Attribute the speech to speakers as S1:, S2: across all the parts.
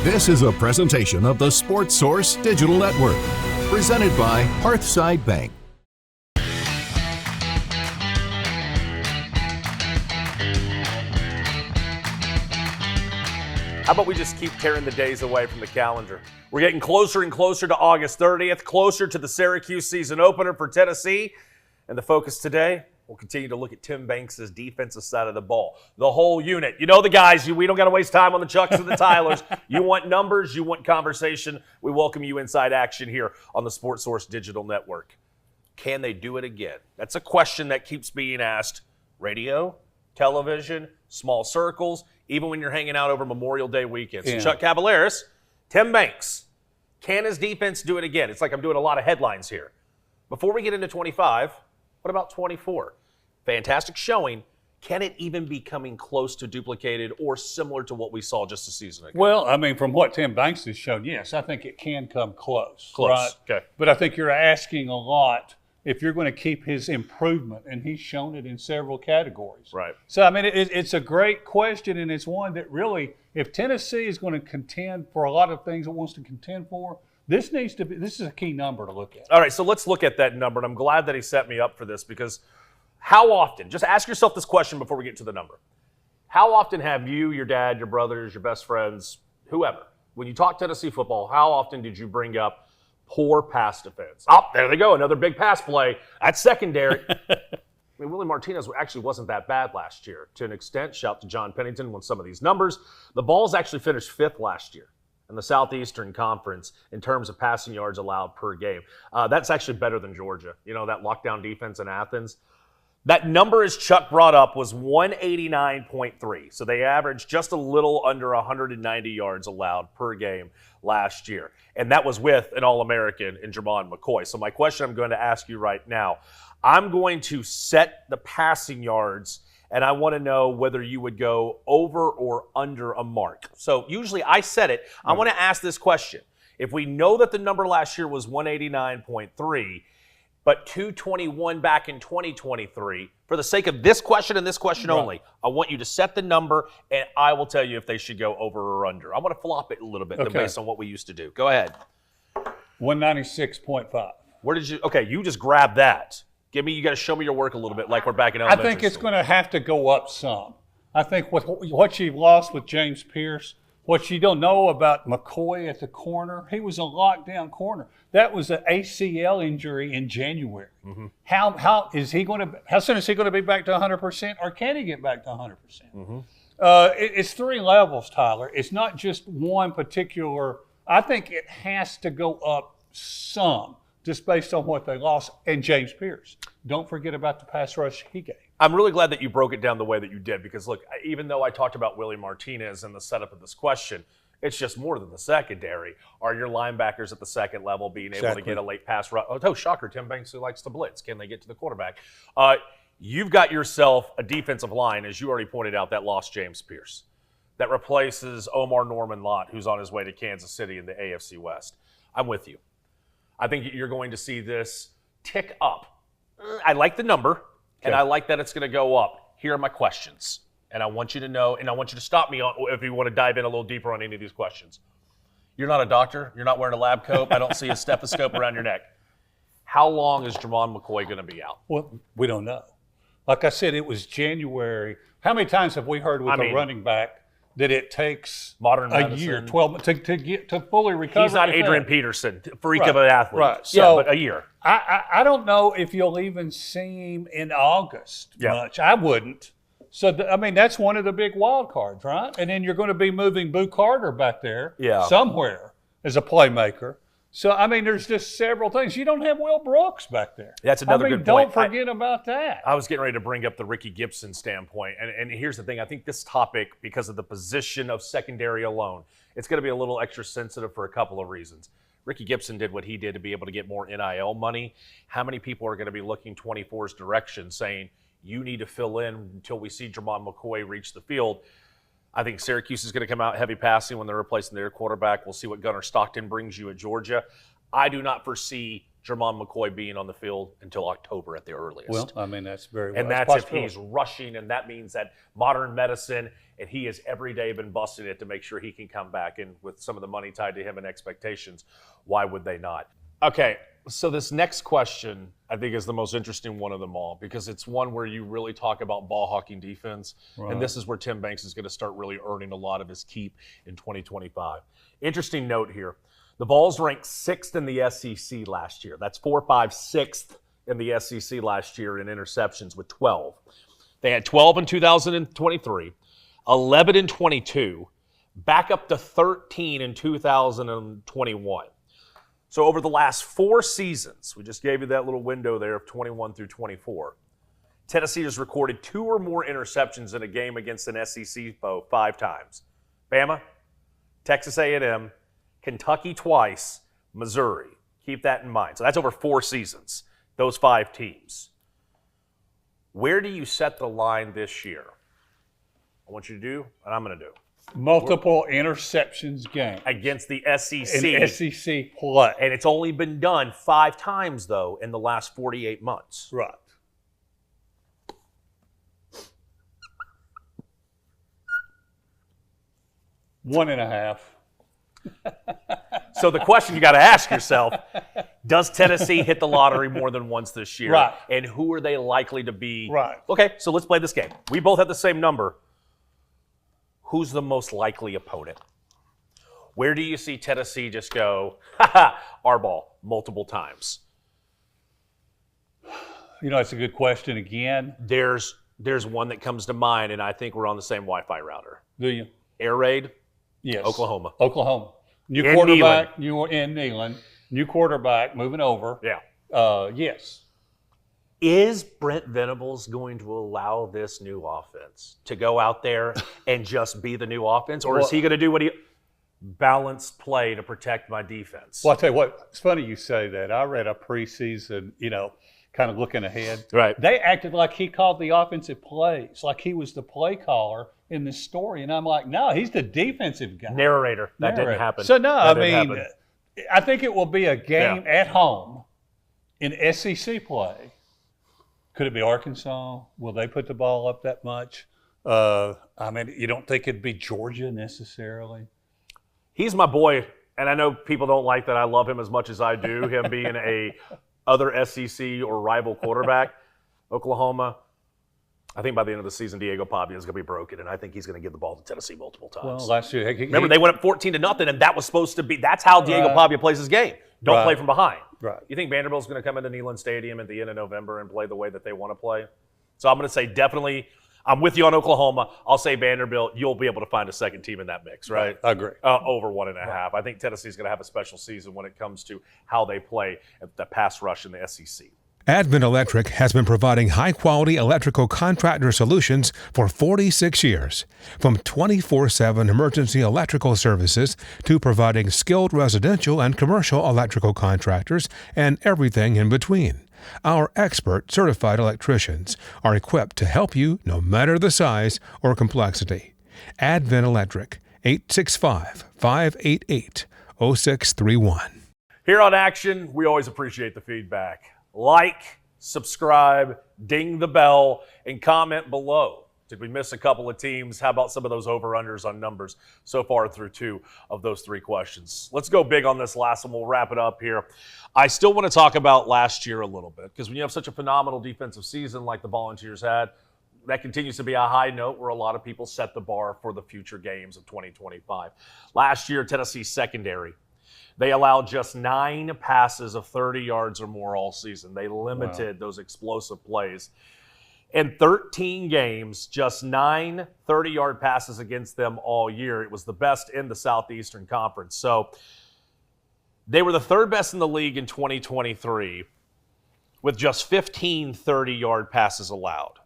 S1: This is a presentation of the Sports Source Digital Network, presented by Hearthside Bank.
S2: How about we just keep tearing the days away from the calendar? We're getting closer and closer to August 30th, closer to the Syracuse season opener for Tennessee. And the focus today, we'll continue to look at Tim Banks' defensive side of the ball. The whole unit. You know the guys. We don't got to waste time on the Chucks and the Tylers. You want numbers. You want conversation. We welcome you inside action here on the Sports Source Digital Network. Can they do it again? That's a question that keeps being asked. Radio, television, small circles, even when you're hanging out over Memorial Day weekend. So Chuck Cavaleris, Tim Banks, can his defense do it again? It's like I'm doing a lot of headlines here. Before we get into 25, what about 24? Fantastic showing. Can it even be coming close to duplicated or similar to what we saw just a season ago?
S3: Well, I mean, from what Tim Banks has shown, yes, I think it can come close. Right?
S2: Okay.
S3: But I think you're asking a lot if you're going to keep his improvement, and he's shown it in several categories.
S2: Right.
S3: So, I mean, it's a great question, and it's one that really, if Tennessee is going to contend for a lot of things it wants to contend for, this is a key number to look at.
S2: All right, so let's look at that number, and I'm glad that he set me up for this because how often, just ask yourself this question before we get to the number. How often have you, your dad, your brothers, your best friends, whoever, when you talk Tennessee football, how often did you bring up poor pass defense? Oh, there they go, another big pass play. That's secondary. I mean, Willie Martinez actually wasn't that bad last year. To an extent, shout to John Pennington on some of these numbers. The Vols actually finished 5th last year in the Southeastern Conference in terms of passing yards allowed per game. That's actually better than Georgia. You know, that lockdown defense in Athens. That number, as Chuck brought up, was 189.3. So they averaged just a little under 190 yards allowed per game last year. And that was with an All-American in Jermon McCoy. So my question I'm going to ask you right now, I'm going to set the passing yards, and I want to know whether you would go over or under a mark. So usually I set it. I want to ask this question. If we know that the number last year was 189.3, but 221 back in 2023, for the sake of this question and this question only, I want you to set the number, and I will tell you if they should go over or under. I want to flop it a little bit based on what we used to do. Go ahead.
S3: 196.5.
S2: Where did you? Okay, you just grab that. You got to show me your work a little bit, like we're back in elementary
S3: I think it's
S2: school.
S3: going to have to go up some. I think with what you've lost with James Pierce, what you don't know about McCoy at the corner, he was a lockdown corner. That was an ACL injury in January. Mm-hmm. How soon is he going to be back to 100%, or can he get back to 100%? Mm-hmm. It's 3 levels, Tyler. It's not just one particular. I think it has to go up some, just based on what they lost. And James Pierce, don't forget about the pass rush he gave.
S2: I'm really glad that you broke it down the way that you did because, look, even though I talked about Willie Martinez in the setup of this question, it's just more than the secondary. Are your linebackers at the second level being able to get a late pass rush? Oh, shocker, Tim Banks who likes to blitz. Can they get to the quarterback? You've got yourself a defensive line, as you already pointed out, that lost James Pierce, that replaces Omar Norman-Lott, who's on his way to Kansas City in the AFC West. I'm with you. I think you're going to see this tick up. I like the number. And I like that it's going to go up. Here are my questions. And I want you to know, and I want you to stop me if you want to dive in a little deeper on any of these questions. You're not a doctor. You're not wearing a lab coat. I don't see a stethoscope around your neck. How long is Jermon McCoy going to be out?
S3: Well, we don't know. Like I said, it was January. How many times have we heard with a running back that it takes a year, 12 months to fully recover?
S2: He's not Adrian Peterson, freak of an athlete.
S3: Right.
S2: So, but a year.
S3: I don't know if you'll even see him in August much. I wouldn't. So, that's one of the big wild cards, right? And then you're going to be moving Boo Carter back there somewhere as a playmaker. So, there's just several things. You don't have Will Brooks back there.
S2: That's another good point.
S3: Don't forget about that.
S2: I was getting ready to bring up the Ricky Gibson standpoint. And here's the thing. I think this topic, because of the position of secondary alone, it's going to be a little extra sensitive for a couple of reasons. Ricky Gibson did what he did to be able to get more NIL money. How many people are going to be looking 24's direction saying, you need to fill in until we see Jermon McCoy reach the field? I think Syracuse is going to come out heavy passing when they're replacing their quarterback. We'll see what Gunnar Stockton brings you at Georgia. I do not foresee Jermon McCoy being on the field until October at the earliest.
S3: Well, I mean, that's very
S2: and
S3: well.
S2: that's if he's rushing, and that means that modern medicine, and he has every day been busting it to make sure he can come back. And with some of the money tied to him and expectations, why would they not? Okay, so this next question I think is the most interesting one of them all, because it's one where you really talk about ball hawking defense, and this is where Tim Banks is going to start really earning a lot of his keep in 2025. Interesting note here. The Vols ranked 6th in the SEC last year. That's 4, 5, 6th in the SEC last year in interceptions with 12. They had 12 in 2023, 11 in 22, back up to 13 in 2021. So over the last 4 seasons, we just gave you that little window there of 21 through 24, Tennessee has recorded 2 or more interceptions in a game against an SEC foe 5 times. Bama, Texas A&M, Kentucky twice, Missouri. Keep that in mind. So that's over 4 seasons, those 5 teams. Where do you set the line this year? I want you to do, and I'm going to do.
S3: Multiple interceptions game.
S2: Against the SEC.
S3: In SEC play.
S2: And it's only been done 5 times, though, in the last 48 months.
S3: Right. One and a half.
S2: So the question you got to ask yourself, does Tennessee hit the lottery more than once this year?
S3: Right.
S2: And who are they likely to be?
S3: Right.
S2: Okay, so let's play this game. We both have the same number. Who's the most likely opponent? Where do you see Tennessee just go, our ball, multiple times?
S3: You know, it's a good question again.
S2: There's one that comes to mind, and I think we're on the same Wi-Fi router.
S3: Do you?
S2: Air raid?
S3: Yes.
S2: Oklahoma.
S3: New
S2: And
S3: quarterback. Neyland. New quarterback moving over.
S2: Yeah.
S3: Yes.
S2: Is Brent Venables going to allow this new offense to go out there and just be the new offense? Or is he going to do what he balanced play to protect my defense?
S3: Well, I'll tell you what, it's funny you say that. I read a preseason, kind of looking ahead.
S2: Right.
S3: They acted like he called the offensive plays, like he was the play caller in this story. And I'm like, no, he's the defensive guy.
S2: Narrator. That didn't happen.
S3: So, no,
S2: That
S3: I
S2: didn't
S3: mean,
S2: happen.
S3: I think it will be a game at home in SEC play. Could it be Arkansas? Will they put the ball up that much? I mean, you don't think it'd be Georgia necessarily?
S2: He's my boy, and I know people don't like that I love him as much as I do, him being a other SEC or rival quarterback. Oklahoma, I think by the end of the season, Diego Pavia is going to be broken, and I think he's going to give the ball to Tennessee multiple times.
S3: Well, last year,
S2: remember, they went up 14-0, and that was supposed to be, that's how Diego Pavia plays his game. Don't play from behind.
S3: Right.
S2: You think Vanderbilt's going to come into Neyland Stadium at the end of November and play the way that they want to play? So I'm going to say definitely, I'm with you on Oklahoma. I'll say Vanderbilt, you'll be able to find a second team in that mix, right?
S3: I agree.
S2: Over 1.5. I think Tennessee's going to have a special season when it comes to how they play at the pass rush in the SEC.
S4: Advent Electric has been providing high-quality electrical contractor solutions for 46 years. From 24/7 emergency electrical services to providing skilled residential and commercial electrical contractors and everything in between. Our expert certified electricians are equipped to help you no matter the size or complexity. Advent Electric, 865-588-0631.
S2: Here on Action, we always appreciate the feedback. Like, subscribe, ding the bell, and comment below. Did we miss a couple of teams? How about some of those over-unders on numbers so far through 2 of those 3 questions? Let's go big on this last one. We'll wrap it up here. I still want to talk about last year a little bit, because when you have such a phenomenal defensive season like the Volunteers had, that continues to be a high note where a lot of people set the bar for the future games of 2025. Last year, Tennessee's secondary, they allowed just 9 passes of 30 yards or more all season. They limited those explosive plays. In 13 games, just 9 30-yard passes against them all year. It was the best in the Southeastern Conference. So they were the 3rd best in the league in 2023 with just 15 30-yard passes allowed.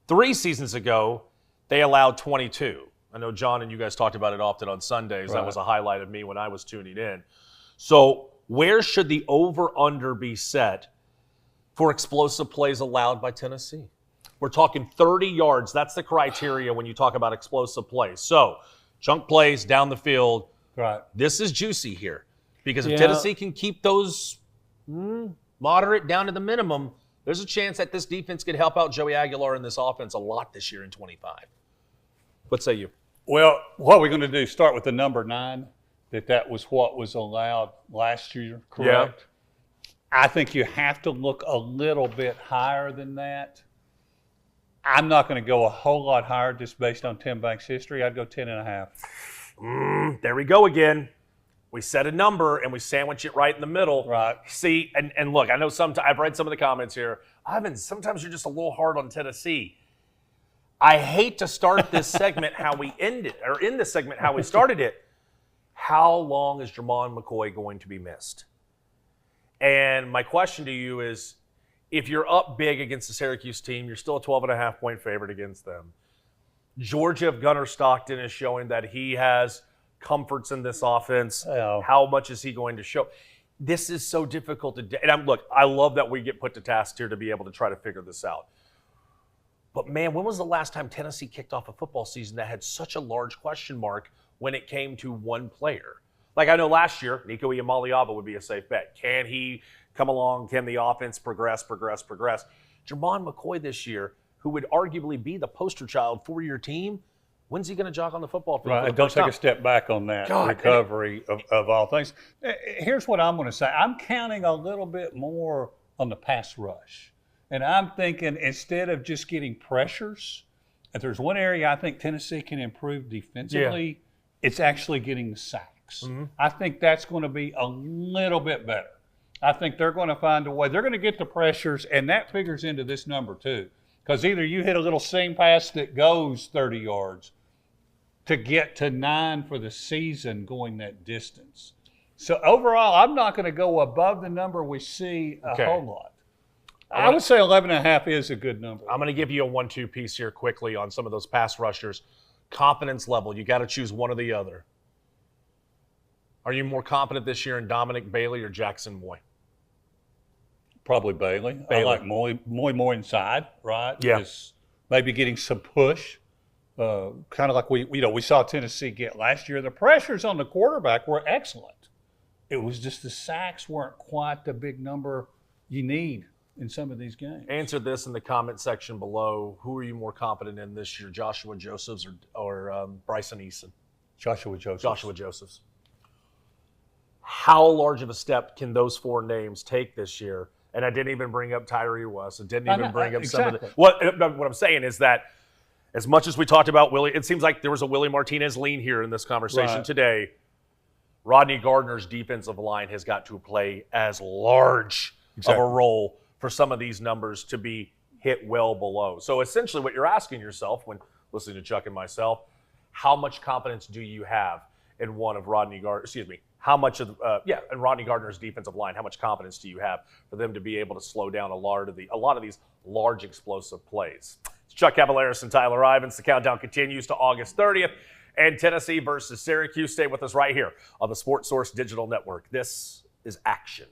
S2: 3 seasons ago, they allowed 22. I know John and you guys talked about it often on Sundays. That was a highlight of me when I was tuning in. So where should the over-under be set for explosive plays allowed by Tennessee? We're talking 30 yards. That's the criteria when you talk about explosive plays. So chunk plays down the field.
S3: Right.
S2: This is juicy here, because if Tennessee can keep those Moderate down to the minimum. There's a chance that this defense could help out Joey Aguilar in this offense a lot this year in 25. What say you?
S3: Well, what we're going to do, start with the number 9, that was what was allowed last year, correct?
S2: Yeah.
S3: I think you have to look a little bit higher than that. I'm not going to go a whole lot higher just based on Tim Banks' history. I'd go 10.5.
S2: There we go again. We set a number and we sandwich it right in the middle.
S3: Right.
S2: See, and look, I know I've read some of the comments here. Ivan, sometimes you're just a little hard on Tennessee. I hate to start this segment how we end it, or in this segment how we started it. How long is Jermon McCoy going to be missed? And my question to you is, if you're up big against the Syracuse team, you're still a 12.5-point favorite against them. Georgia of Gunnar Stockton is showing that he has comforts in this offense.
S3: Oh.
S2: How much is he going to show? This is so difficult to do. And look, I love that we get put to task here to be able to try to figure this out. But man, when was the last time Tennessee kicked off a football season that had such a large question mark when it came to one player? Like I know last year, Nico Iamaleava would be a safe bet. Can he come along? Can the offense progress? Jermon McCoy this year, who would arguably be the poster child for your team, when's he going to jog on the football field?
S3: Right, don't take a step back on that recovery of all things. Here's what I'm going to say. I'm counting a little bit more on the pass rush. And I'm thinking instead of just getting pressures, if there's one area I think Tennessee can improve defensively, it's actually getting the sacks. Mm-hmm. I think that's going to be a little bit better. I think they're going to find a way. They're going to get the pressures, and that figures into this number too. Because either you hit a little seam pass that goes 30 yards to get to 9 for the season going that distance. So overall, I'm not going to go above the number we see a whole lot. I would say 11.5 is a good number.
S2: I'm going to give you a 1-2 piece here quickly on some of those pass rushers. Confidence level, you got to choose one or the other. Are you more confident this year in Dominic Bailey or Jackson Moy?
S3: Probably Bailey. I like Moy more inside, right?
S2: Yeah.
S3: Just maybe getting some push, kind of like we saw Tennessee get last year. The pressures on the quarterback were excellent. It was just the sacks weren't quite the big number you need in some of these games.
S2: Answer this in the comment section below. Who are you more confident in this year, Joshua Josephs or Bryson Eason?
S3: Joshua Josephs.
S2: How large of a step can those 4 names take this year? And I didn't even bring up Tyree West. I didn't even bring up some of the – what I'm saying is that as much as we talked about Willie – it seems like there was a Willie Martinez lean here in this conversation today. Rodney Gardner's defensive line has got to play as large of a role for some of these numbers to be hit well below. So essentially what you're asking yourself when listening to Chuck and myself, how much confidence do you have in one of Rodney Gardner, how much of in Rodney Gardner's defensive line, how much confidence do you have for them to be able to slow down a lot of these large explosive plays? It's Chuck Cavaleris and Tyler Ivins. The countdown continues to August 30th and Tennessee versus Syracuse. Stay with us right here on the Sports Source Digital Network. This is Action.